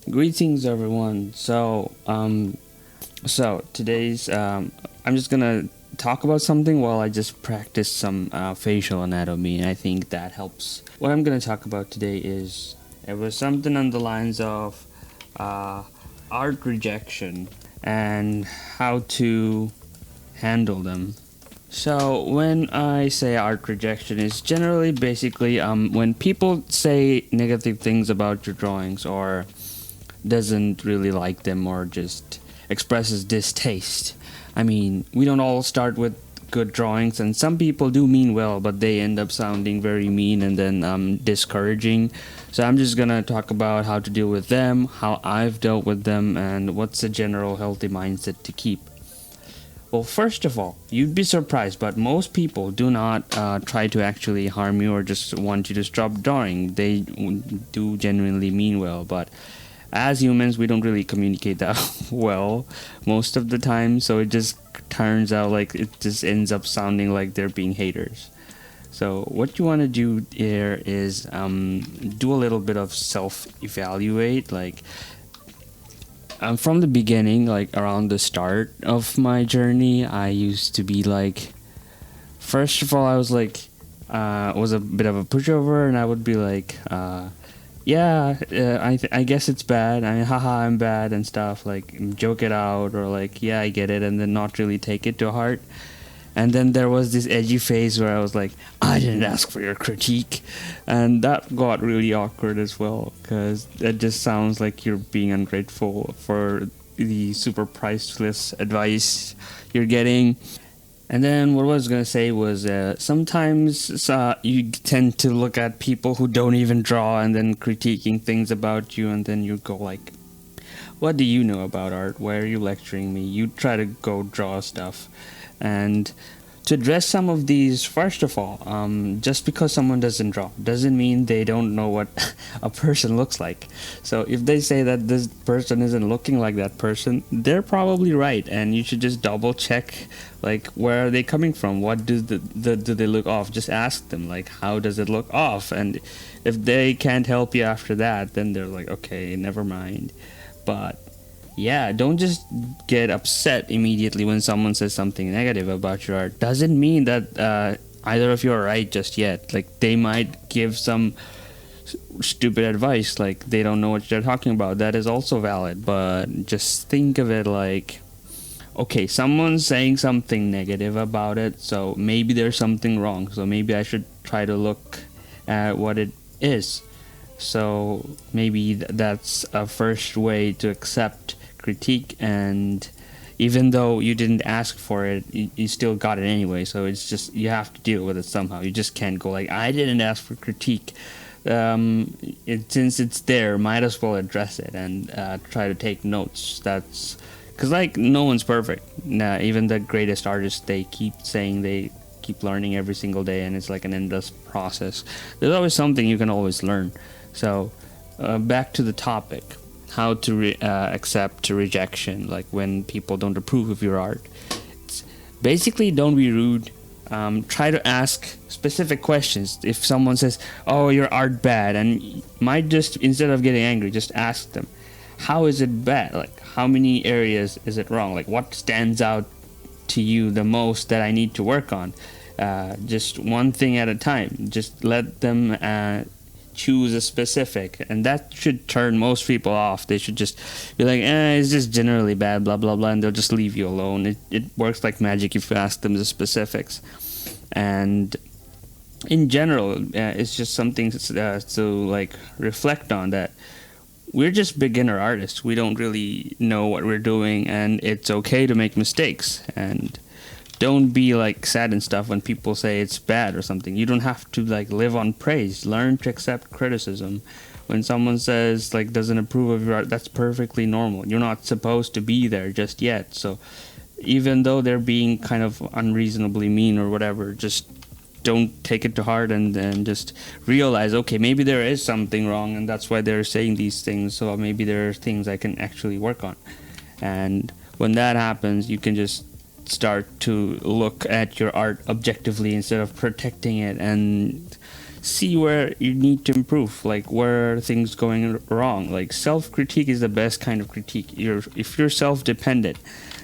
Greetings, everyone. Today's I'm just gonna talk about something while I just practice some facial anatomy, and I think that helps. What I'm gonna talk about today is it was something on the lines of uh, art rejection and how to handle them. So when I say art rejection, it's generally basically when people say negative things about your drawings or doesn't really like them or just expresses distaste. I mean, we don't all start with good drawings, and some people do mean well, but they end up sounding very mean and then discouraging. So I'm just gonna talk about how to deal with them, how I've dealt with them, and what's a general healthy mindset to keep. Well, first of all, you'd be surprised, but most people do not try to actually harm you or just want you to stop drawing. They do genuinely mean well, but as humans, we don't really communicate that well most of the time, so it just turns out like it just ends up sounding like they're being haters. So what you want to do here is do a little bit of self-evaluate, like from the beginning, like around the start of my journey, I used to be like, first of all, I was like, was a bit of a pushover, and I would be like, yeah, I guess it's bad. I mean, haha, I'm bad and stuff. Like, joke it out or like, yeah, I get it, and then not really take it to heart. And then there was this edgy phase where I was like, I didn't ask for your critique. And that got really awkward as well, because it just sounds like you're being ungrateful for the super priceless advice you're getting. And then what I was going to say was sometimes you tend to look at people who don't even draw and then critiquing things about you, and then you go like, what do you know about art? Why are you lecturing me? You try to go draw stuff. And to address some of these, first of all, just because someone doesn't draw doesn't mean they don't know what a person looks like. So if they say that this person isn't looking like that person, they're probably right, and you should just double check, like, where are they coming from? What do do they look off? Just ask them, like, how does it look off? And if they can't help you after that, then they're like, okay, never mind. But yeah, don't just get upset immediately when someone says something negative about your art. Doesn't mean that either of you are right just yet. Like, they might give some stupid advice, like they don't know what they're talking about. That is also valid, but just think of it like, okay, someone's saying something negative about it, so maybe there's something wrong. So maybe I should try to look at what it is. So maybe that's a first way to accept critique, and even though you didn't ask for it, you still got it anyway. So it's just, you have to deal with it somehow. You just can't go like, I didn't ask for critique. Since it's there, might as well address it and try to take notes. That's because, like, no one's perfect. Nah, even the greatest artists, they keep saying they keep learning every single day, and it's like an endless process. There's always something you can always learn. So back to the topic, how to accept rejection, like when people don't approve of your art. It's basically, don't be rude. Try to ask specific questions. If someone says, oh, your art bad, and might just, instead of getting angry, just ask them, how is it bad? Like, how many areas is it wrong? Like, what stands out to you the most that I need to work on? Just one thing at a time. Just let them choose a specific, and that should turn most people off. They should just be like, it's just generally bad, blah blah blah, and they'll just leave you alone. It works like magic if you ask them the specifics. And in general, it's just something to like reflect on, that we're just beginner artists. We don't really know what we're doing, and it's okay to make mistakes. And don't be like sad and stuff when people say it's bad or something. You don't have to like live on praise. Learn to accept criticism. When someone says like doesn't approve of your art, that's perfectly normal. You're not supposed to be there just yet. So even though they're being kind of unreasonably mean or whatever, just don't take it to heart, and then just realize, okay, maybe there is something wrong, and that's why they're saying these things. So maybe there are things I can actually work on. And when that happens, you can just start to look at your art objectively instead of protecting it and see where you need to improve, like where are things going wrong. Like self-critique is the best kind of critique. If you're self-dependent,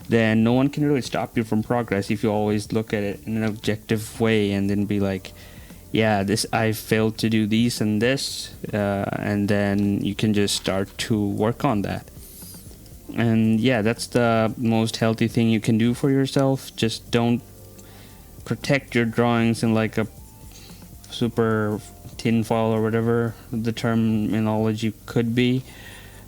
then no one can really stop you from progress if you always look at it in an objective way and then be like, yeah, this I failed to do these and this, and then you can just start to work on that. And yeah, that's the most healthy thing you can do for yourself. Just don't protect your drawings in like a super tinfoil or whatever the terminology could be.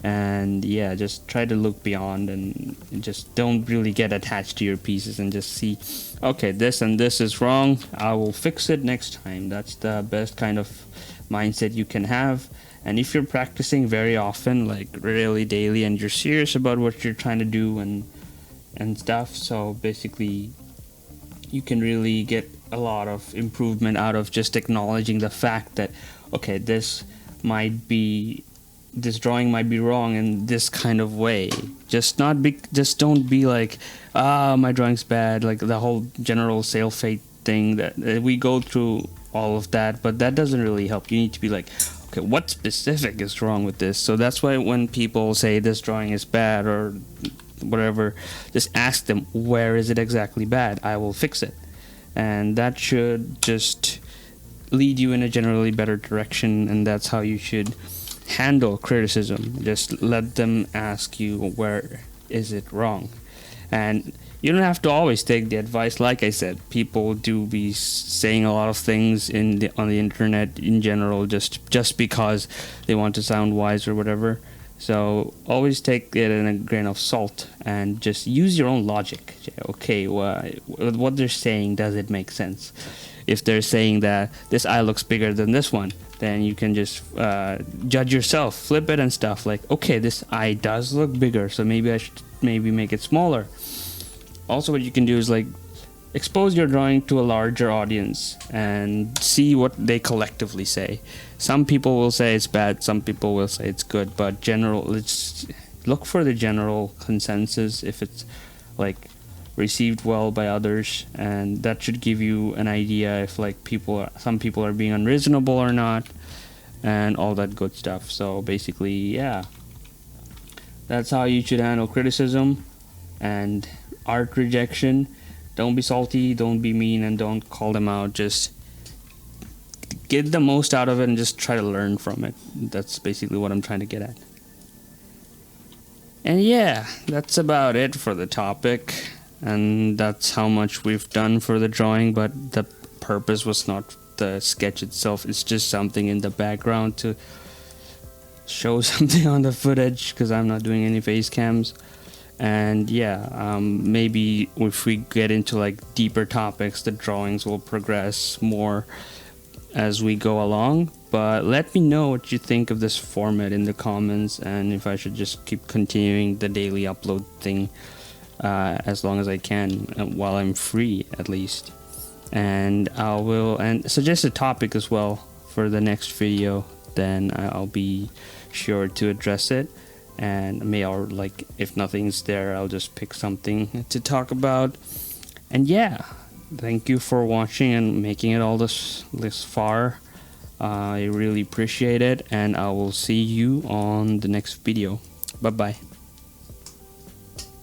And yeah, just try to look beyond and just don't really get attached to your pieces and just see, okay, this and this is wrong, I will fix it next time. That's the best kind of mindset you can have. And if you're practicing very often, like really daily, and you're serious about what you're trying to do and stuff, so basically you can really get a lot of improvement out of just acknowledging the fact that, okay, this drawing might be wrong in this kind of way. Just don't be like, my drawing's bad, like the whole general sale fate thing that we go through all of that, but that doesn't really help. You need to be like, okay, what specific is wrong with this? So that's why when people say this drawing is bad or whatever, just ask them, where is it exactly bad? I will fix it. And that should just lead you in a generally better direction, and that's how you should handle criticism. Just let them ask you, where is it wrong? And you don't have to always take the advice. Like I said, people do be saying a lot of things on the internet in general just because they want to sound wise or whatever. So always take it in a grain of salt and just use your own logic. Okay, what they're saying, does it make sense? If they're saying that this eye looks bigger than this one, then you can just judge yourself, flip it and stuff. Like, okay, this eye does look bigger, so maybe I should make it smaller. Also, what you can do is like expose your drawing to a larger audience and see what they collectively say. Some people will say it's bad, some people will say it's good, but let's look for the general consensus if it's like received well by others, and that should give you an idea if like some people are being unreasonable or not, and all that good stuff. So basically, yeah, that's how you should handle criticism and art rejection. Don't be salty, don't be mean, and don't call them out. Just get the most out of it and just try to learn from it. That's basically what I'm trying to get at. And yeah, that's about it for the topic. And that's how much we've done for the drawing, but the purpose was not the sketch itself. It's just something in the background to show something on the footage, because I'm not doing any face cams. And yeah, maybe if we get into like deeper topics, the drawings will progress more as we go along. But let me know what you think of this format in the comments, and if I should just keep continuing the daily upload thing as long as I can, while I'm free at least. And I will suggest a topic as well for the next video, then I'll be sure to address it. And like if nothing's there, I'll just pick something to talk about. And yeah, thank you for watching and making it all this far. I really appreciate it, and I will see you on the next video. Bye bye.